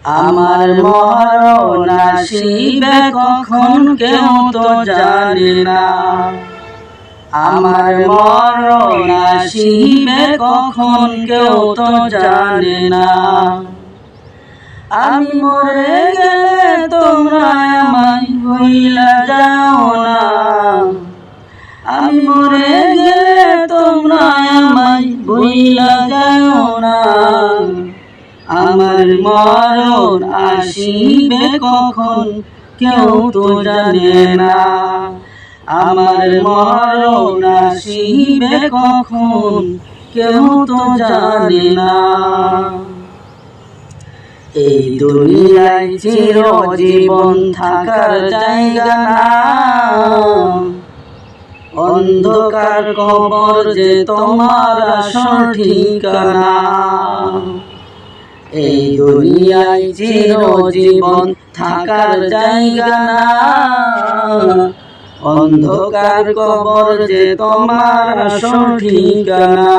আমার মরণ আসিবে কখন কেউ তো জানে না। আমার মরণ আসিবে কখন কেউ তো জানে না। আমি মরে গেলে তোমরা আমায় ভুইলা যাও না। আমি মরে গেলে তোমরা আমায় ভুইলা যাও না। আমার মরণ আসিবে কখন কেউ তো জানে না। আমার মরণ আসিবে কখন কেউ তো জানে না। এই দুনিয়ায় চিরজীবন থাকার জায়গা না। অন্ধকার কবর যে তোমার আসল ঠিকানা। এই দুনিয়ায় চিরজীবন থাকার জায়গা না। অন্ধকার কবর যে তোমার আসল ঠিকানা।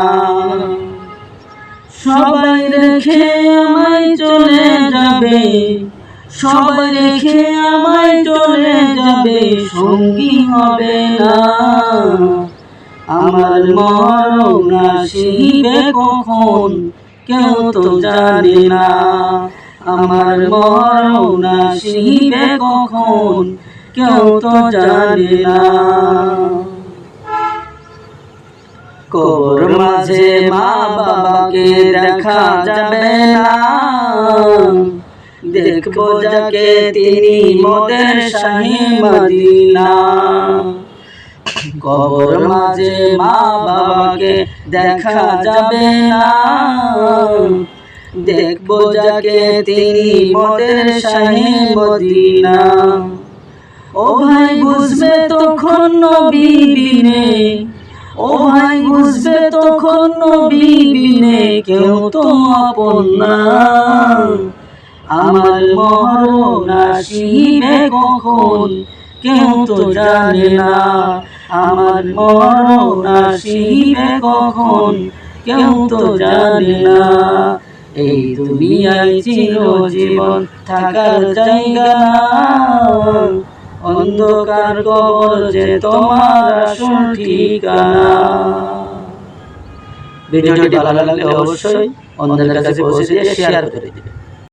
সবাই রেখে আমায় চলে যাবে, সবাই রেখে আমায় চলে যাবে, সঙ্গী হবে না। আমার মরণ আসিবে কখন কেউ তো জানে না। আমার মরণ আসিবে কখন কেউ তো জানে না। কবর মাঝে মা বাবাকে দেখা যাবে না। দেখবো যাকে তিনি মোদের শাহে মদিনা। কবর মাঝে মা বাবাকে দেখা যাবে না। দেখবো যাকে তিনি মোদের শাহে মদিনা। ও ভাই বুঝবে তখন নবী বিনে, ও ভাই বুঝবে তখন নবী বিনে কেউ তো আপন না। আমার মরণ আসিবে কখন কেউ তো জানে না। আমার মরণ আসিবে কখন কেউ তো জানে না। এই দুনিয়ায় চিরজীবন থাকার জায়গা না। অন্ধকার কবর যে তোমার আসল ঠিকানা। ভিডিওটি ভালো লাগলে অবশ্যই অন্যদের কাছে পৌঁছে দিয়ে শেয়ার করে দিবেন।